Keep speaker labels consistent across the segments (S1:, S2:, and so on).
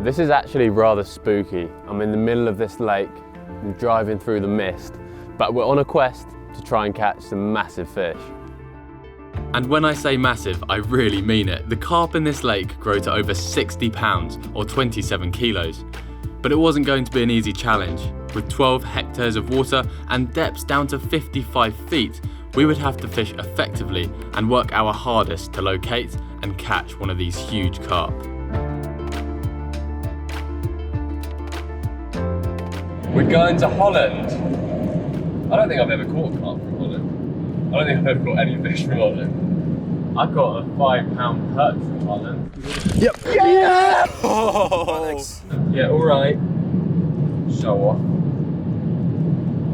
S1: This is actually rather spooky. I'm in the middle of this lake, I'm driving through the mist, but we're on a quest to try and catch some massive fish.
S2: And when I say massive, I really mean it. The carp in this lake grow to over 60 pounds or 27 kilos. But it wasn't going to be an easy challenge. With 12 hectares of water and depths down to 55 feet, we would have to fish effectively and work our hardest to locate and catch one of these huge carp.
S1: We're going to Holland. I don't think I've ever caught a carp from Holland. I don't think I've ever caught any fish from Holland. I caught a £5 perch from Holland.
S3: Yep.
S1: Yeah!
S3: Oh!
S1: Yeah, all right. Show off.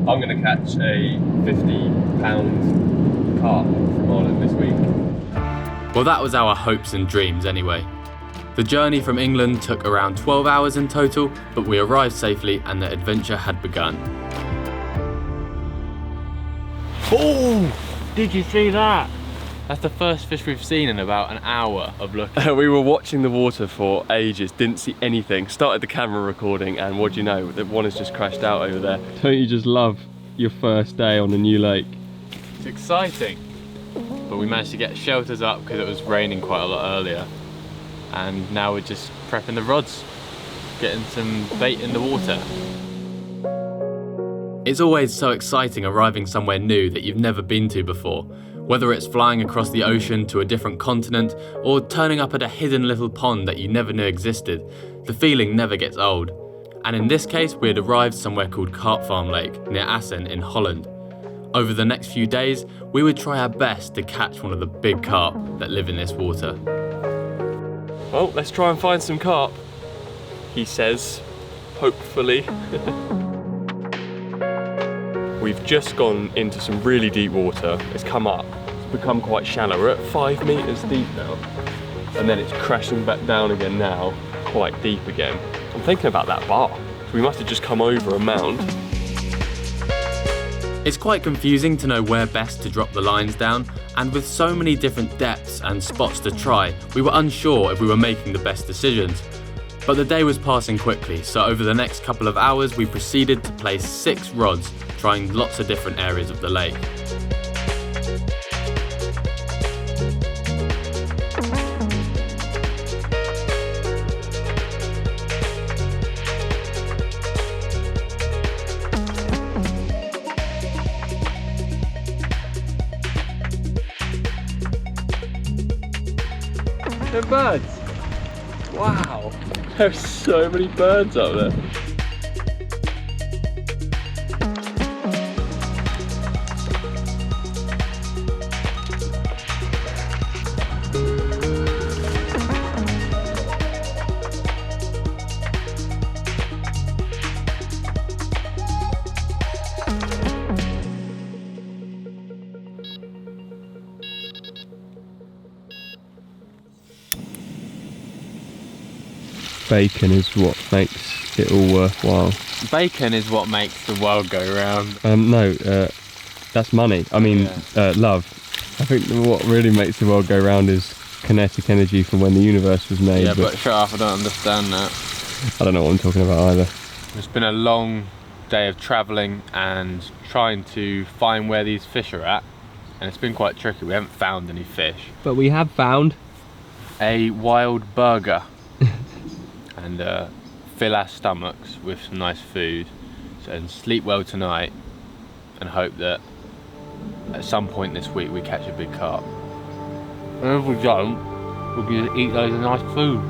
S1: I'm going to catch a £50 carp from Holland this week.
S2: Well, that was our hopes and dreams anyway. The journey from England took around 12 hours in total, but we arrived safely and the adventure had begun.
S1: Oh! Did you see that? That's the first fish we've seen in about an hour of looking.
S3: We were watching the water for ages, didn't see anything, started the camera recording, and what do you know, the one has just crashed out over there. Don't you just love your first day on a new lake?
S1: It's exciting, but we managed to get shelters up because it was raining quite a lot earlier, and now we're just prepping the rods, getting some bait in the water.
S2: It's always so exciting arriving somewhere new that you've never been to before. Whether it's flying across the ocean to a different continent or turning up at a hidden little pond that you never knew existed, the feeling never gets old. And in this case, we had arrived somewhere called Carp Farm Lake near Assen in Holland. Over the next few days, we would try our best to catch one of the big carp that live in this water.
S3: Well, let's try and find some carp, he says, hopefully. We've just gone into some really deep water. It's come up, it's become quite shallow. We're at 5 meters deep now. And then it's crashing back down again now, quite deep again. I'm thinking about that bar. So we must have just come over a mound.
S2: It's quite confusing to know where best to drop the lines down, and with so many different depths and spots to try, we were unsure if we were making the best decisions. But the day was passing quickly, so over the next couple of hours we proceeded to place 6 rods, trying lots of different areas of the lake.
S3: They're birds. Wow, there's so many birds up there. Bacon is what makes it all worthwhile.
S1: Bacon is what makes the world go round.
S3: No, that's money. I mean, love. I think what really makes the world go round is kinetic energy from when the universe was made.
S1: Yeah, but shut up, I don't understand that.
S3: I don't know what I'm talking about either.
S1: It's been a long day of travelling and trying to find where these fish are at, and it's been quite tricky. We haven't found any fish.
S3: But we have found
S1: a wild burger and fill our stomachs with some nice food and sleep well tonight and hope that at some point this week we catch a big carp. And if we don't, we'll just eat loads of nice food.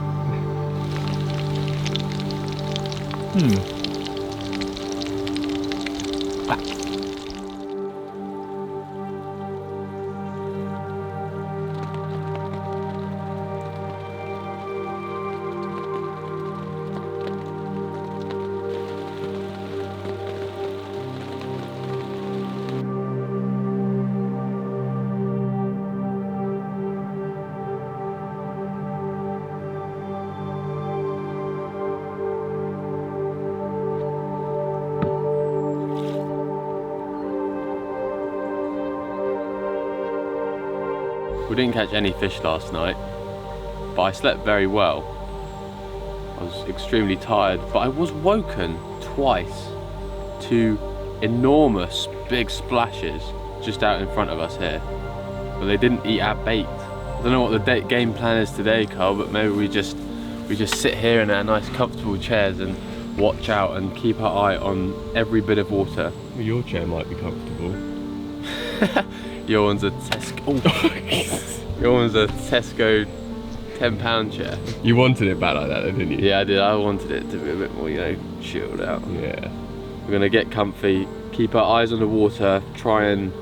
S1: We didn't catch any fish last night, but I slept very well. I was extremely tired, but I was woken twice to enormous big splashes just out in front of us here. But they didn't eat our bait. I don't know what the game plan is today, Carl, but maybe we just sit here in our nice comfortable chairs and watch out and keep our eye on every bit of water.
S3: Well, your chair might be comfortable.
S1: Your one's a Tesco. Your one's a Tesco £10 chair.
S3: You wanted it back like that, didn't you?
S1: Yeah, I did. I wanted it to be a bit more, you know, chilled out.
S3: Yeah.
S1: We're gonna get comfy, keep our eyes on the water, try and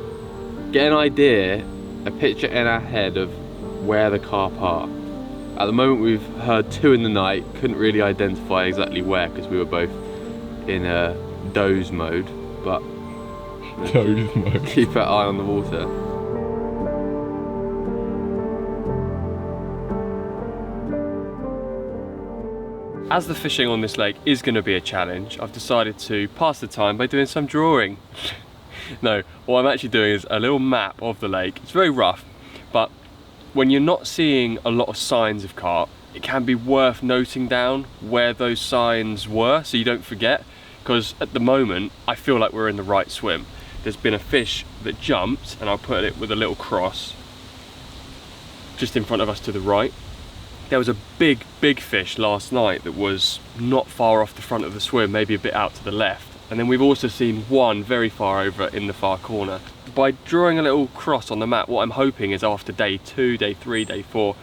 S1: get an idea, a picture in our head of where the carp are. At the moment we've heard 2 in the night, couldn't really identify exactly where because we were both in a doze mode, but
S3: Doze mode.
S1: keep our eye on the water.
S3: As the fishing on this lake is going to be a challenge, I've decided to pass the time by doing some drawing. No, what I'm actually doing is a little map of the lake. It's very rough, but when you're not seeing a lot of signs of carp, it can be worth noting down where those signs were so you don't forget, because at the moment I feel like we're in the right swim. There's been a fish that jumped, and I'll put it with a little cross just in front of us to the right. There was a big fish last night that was not far off the front of the swim, maybe a bit out to the left. And then we've also seen one very far over in the far corner. By drawing a little cross on the map, what I'm hoping is after day 2, day 3, day 4,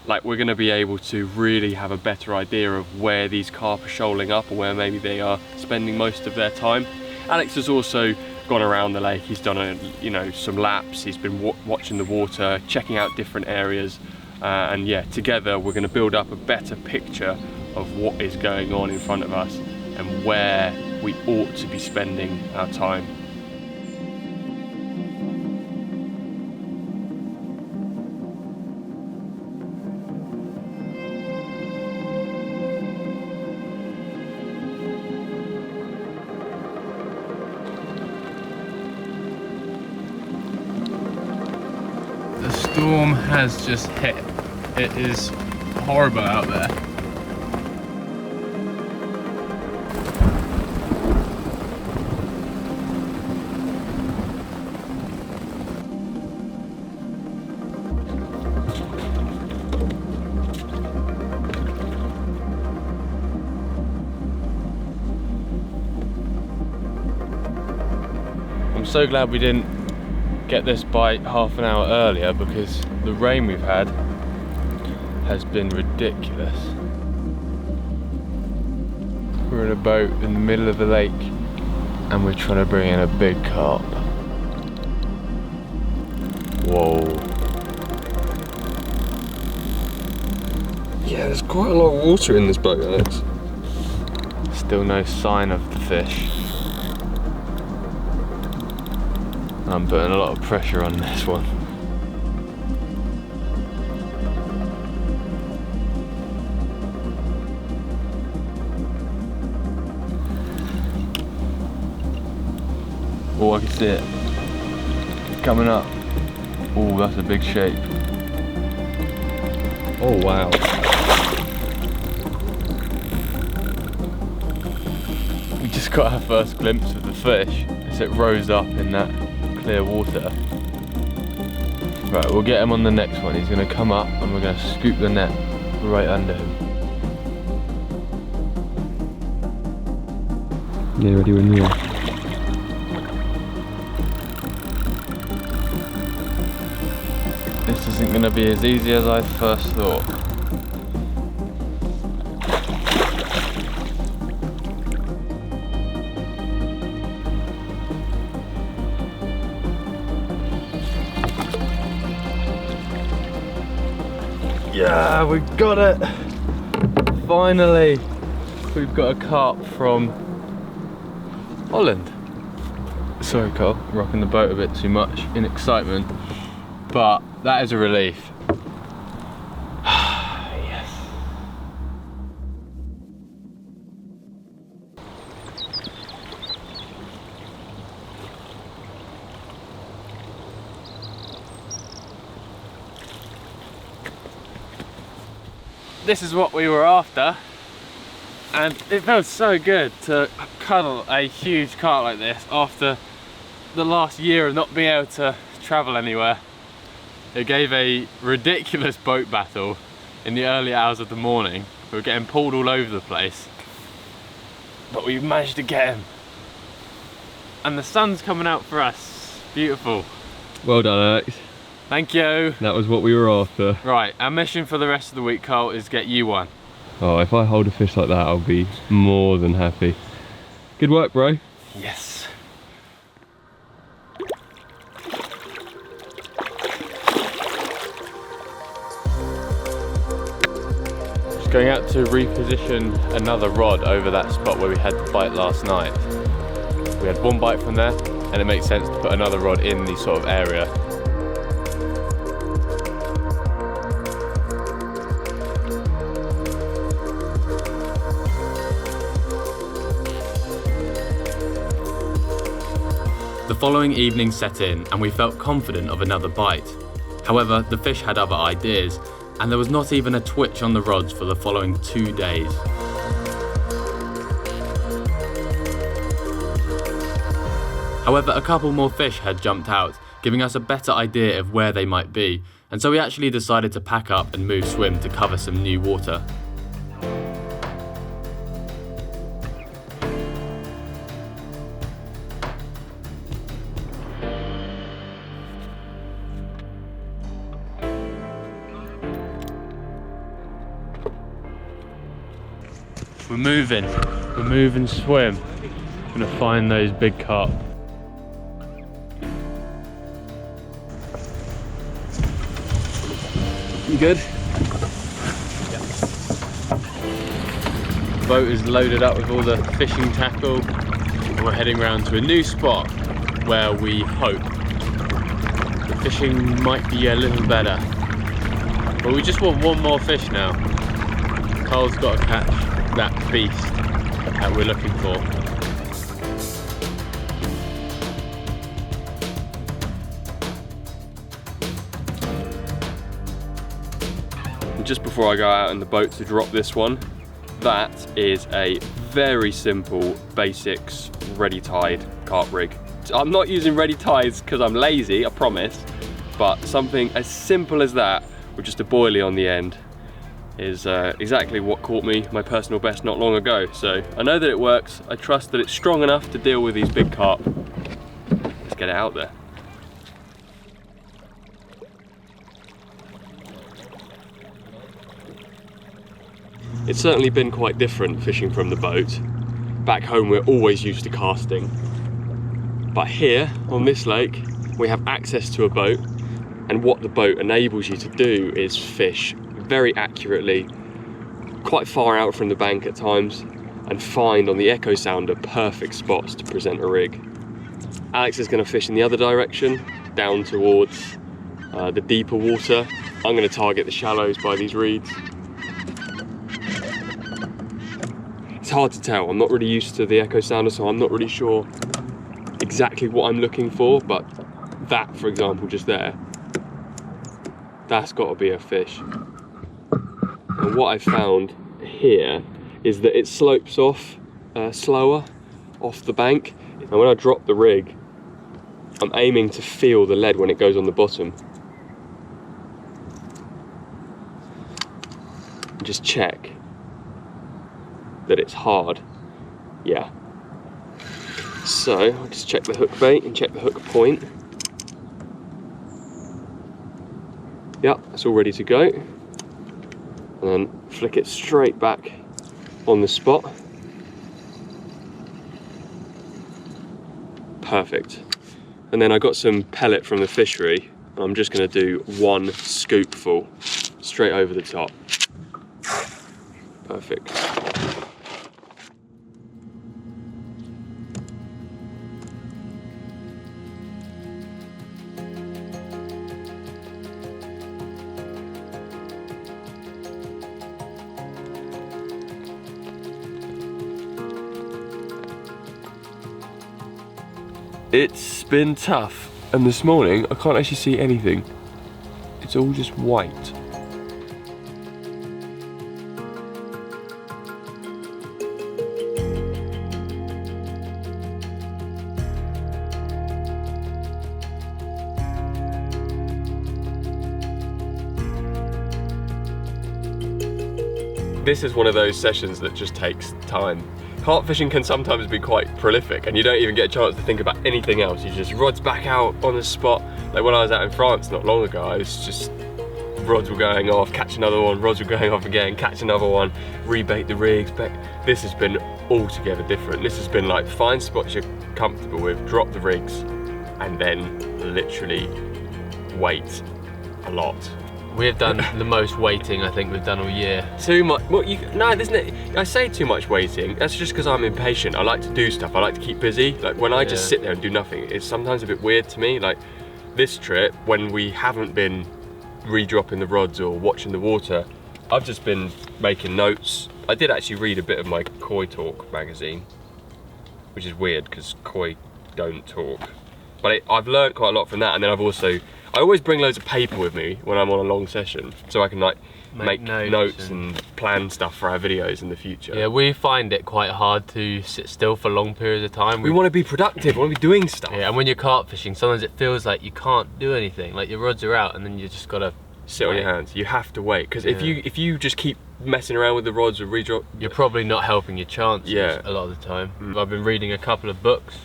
S3: like we're gonna be able to really have a better idea of where these carp are shoaling up or where maybe they are spending most of their time. Alex has also gone around the lake. He's done some laps. He's been watching the water, checking out different areas. And yeah, together we're going to build up a better picture of what is going on in front of us and where we ought to be spending our time.
S1: The storm has just hit. It is horrible out there. I'm so glad we didn't get this bite half an hour earlier, because the rain we've had has been ridiculous. We're in a boat in the middle of the lake and we're trying to bring in a big carp. Whoa.
S3: Yeah, there's quite a lot of water in this boat, Alex.
S1: Still no sign of the fish. I'm putting a lot of pressure on this one. Oh, I can see it. Coming up. Oh, that's a big shape.
S3: Oh wow.
S1: We just got our first glimpse of the fish as it rose up in that clear water. Right, we'll get him on the next one. He's going to come up and we're going to scoop the net right under him.
S3: Yeah, ready when you are.
S1: This isn't going to be as easy as I first thought. Yeah, we've got it! Finally! We've got a carp from Holland. Sorry Carl, rocking the boat a bit too much in excitement, but that is a relief. Yes. This is what we were after. And it felt so good to cuddle a huge carp like this after the last year of not being able to travel anywhere. It gave a ridiculous boat battle in the early hours of the morning. We were getting pulled all over the place, but we managed to get him. And the sun's coming out for us. Beautiful.
S3: Well done, Alex.
S1: Thank you.
S3: That was what we were after.
S1: Right, our mission for the rest of the week, Carl, is get you one.
S3: Oh, if I hold a fish like that, I'll be more than happy. Good work, bro.
S1: Yes. Just going out to reposition another rod over that spot where we had the bite last night. We had one bite from there, and it makes sense to put another rod in the sort of area.
S2: The following evening set in and we felt confident of another bite. However, the fish had other ideas and there was not even a twitch on the rods for the following 2 days. However, a couple more fish had jumped out, giving us a better idea of where they might be, and so we actually decided to pack up and move swim to cover some new water.
S1: We're moving swim. Gonna find those big carp.
S3: You good?
S1: The boat is loaded up with all the fishing tackle, and we're heading round to a new spot where we hope the fishing might be a little better. But we just want one more fish now. Carl's got to catch that beast that we're looking for.
S3: Just before I go out in the boat to drop this one, that is a very simple basics ready tied carp rig. I'm not using ready ties because I'm lazy, I promise, but something as simple as that with just a boilie on the end is exactly what caught me my personal best not long ago. So I know that it works. I trust that it's strong enough to deal with these big carp. Let's get it out there. It's certainly been quite different fishing from the boat. Back home we're always used to casting. But here on this lake we have access to a boat, and what the boat enables you to do is fish very accurately, quite far out from the bank at times, and find on the echo sounder perfect spots to present a rig. Alex is going to fish in the other direction, down towards the deeper water. I'm going to target the shallows by these reeds. It's hard to tell, I'm not really used to the echo sounder, so I'm not really sure exactly what I'm looking for, but that, for example, just there, that's got to be a fish. And what I found here is that it slopes off slower off the bank, and when I drop the rig, I'm aiming to feel the lead when it goes on the bottom. Just check that it's hard. Yeah. So I'll just check the hook bait and check the hook point. Yeah, it's all ready to go. And then flick it straight back on the spot. Perfect. And then I got some pellet from the fishery. I'm just going to do one scoopful straight over the top. Perfect. It's been tough, and this morning I can't actually see anything. It's all just white. this is one of those sessions that just takes time. Carp fishing can sometimes be quite prolific and you don't even get a chance to think about anything else. You just rods back out on the spot. Like when I was out in France not long ago, I was just, rods were going off, catch another one, rods were going off again, catch another one, rebait the rigs. But this has been altogether different. This has been like find spots you're comfortable with, drop the rigs, and then literally wait a lot.
S1: We have done the most waiting I think we've done all year.
S3: Too much. Well, no, I say too much waiting. That's just because I'm impatient. I like to do stuff. I like to keep busy. Like when I just sit there and do nothing, it's sometimes a bit weird to me. Like this trip, when we haven't been re-dropping the rods or watching the water, I've just been making notes. I did actually read a bit of my Koi Talk magazine, which is weird because koi don't talk. But I've learned quite a lot from that, and then I always bring loads of paper with me when I'm on a long session, so I can like make notes and plan stuff for our videos in the future.
S1: Yeah, we find it quite hard to sit still for long periods of time.
S3: We want to be productive, we want to be doing stuff.
S1: Yeah, and when you're carp fishing, sometimes it feels like you can't do anything. Like your rods are out and then you just gotta
S3: sit on your hands. You have to wait, because if you just keep messing around with the rods or re-drop,
S1: you're probably not helping your chances a lot of the time. I've been reading a couple of books.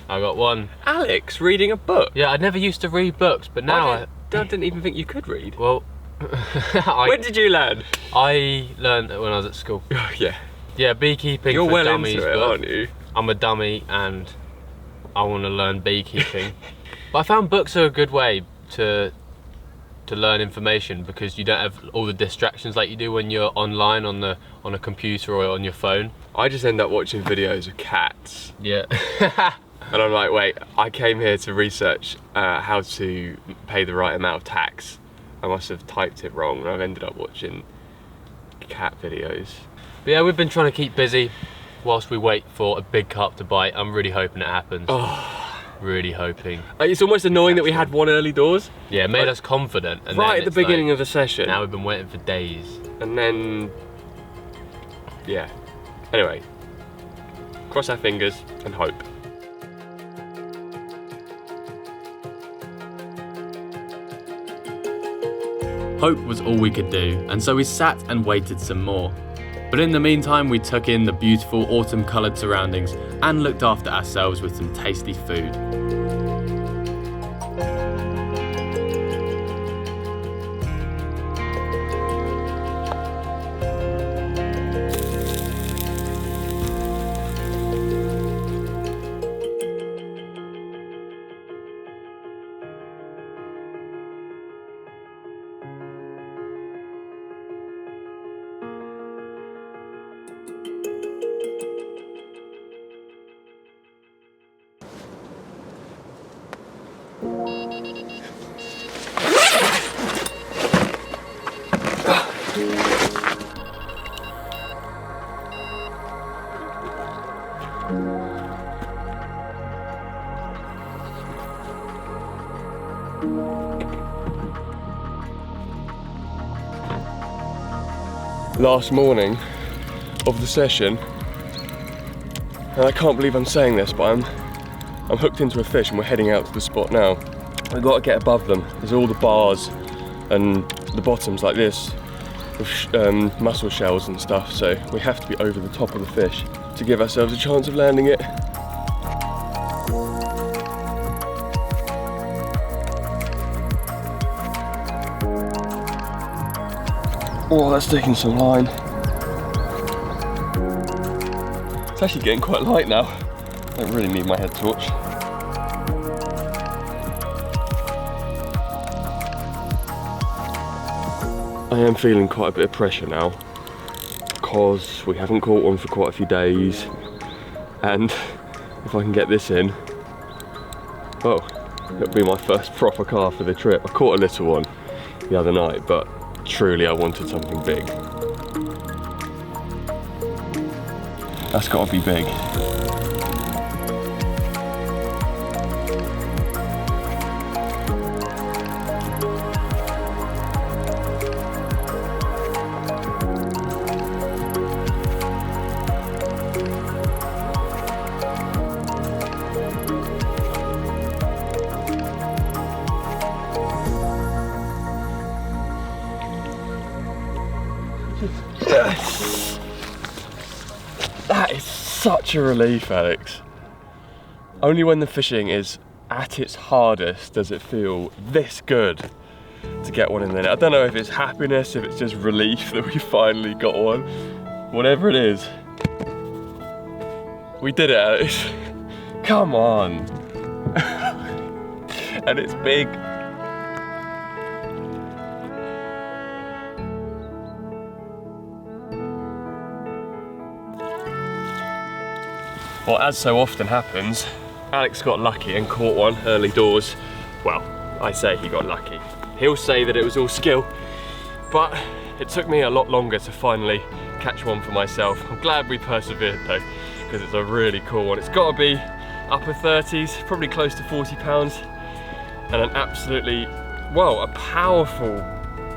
S1: I got one.
S3: Alex reading a book?
S1: Yeah, I never used to read books, but now
S3: I didn't even think you could read.
S1: Well,
S3: when did you learn?
S1: I learned when I was at school.
S3: Yeah.
S1: Yeah, beekeeping.
S3: You're
S1: for
S3: well
S1: dummies
S3: into it,
S1: book.
S3: aren't you?
S1: I'm a dummy and I want to learn beekeeping. But I found books are a good way to learn information, because you don't have all the distractions like you do when you're online on a computer or on your phone.
S3: I just end up watching videos of cats.
S1: Yeah.
S3: And I'm like, wait, I came here to research how to pay the right amount of tax. I must have typed it wrong and I've ended up watching cat videos.
S1: But yeah, we've been trying to keep busy whilst we wait for a big carp to bite. I'm really hoping it happens.
S3: Oh.
S1: Really hoping.
S3: It's almost annoying that we had one early doors.
S1: Yeah, it made us confident. And
S3: right at the beginning of the session.
S1: Now we've been waiting for days.
S3: And then, yeah. Anyway, cross our fingers and hope.
S2: Hope was all we could do, and so we sat and waited some more. But in the meantime, we took in the beautiful autumn-coloured surroundings and looked after ourselves with some tasty food.
S3: Last morning of the session, and I can't believe I'm saying this, but I'm hooked into a fish and we're heading out to the spot now. We've got to get above them. There's all the bars and the bottoms like this with mussel shells and stuff, so we have to be over the top of the fish to give ourselves a chance of landing it. Oh, that's taking some line. It's actually getting quite light now. I don't really need my head torch. I am feeling quite a bit of pressure now because we haven't caught one for quite a few days, and if I can get this in, well, it'll be my first proper carp for the trip. I caught a little one the other night, but truly I wanted something big. That's got to be big. Yes. such a relief, Alex. Only when the fishing is at its hardest does it feel this good to get one in the net. I don't know if it's happiness, if it's just relief that we finally got one. Whatever it is. We did it, Alex. Come on. And it's big. Well, as so often happens, Alex got lucky and caught one early doors. Well, I say he got lucky. He'll say that it was all skill, but it took me a lot longer to finally catch one for myself. I'm glad we persevered though, because it's a really cool one. It's got to be upper 30s, probably close to 40 pounds, and an absolutely, well, a powerful,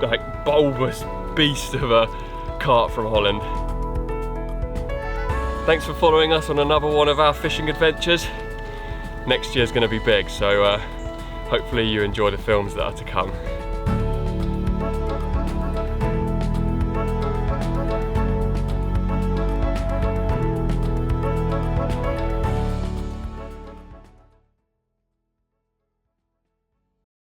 S3: like bulbous beast of a carp from Holland. Thanks for following us on another one of our fishing adventures. Next year's going to be big, so hopefully you enjoy the films that are to come.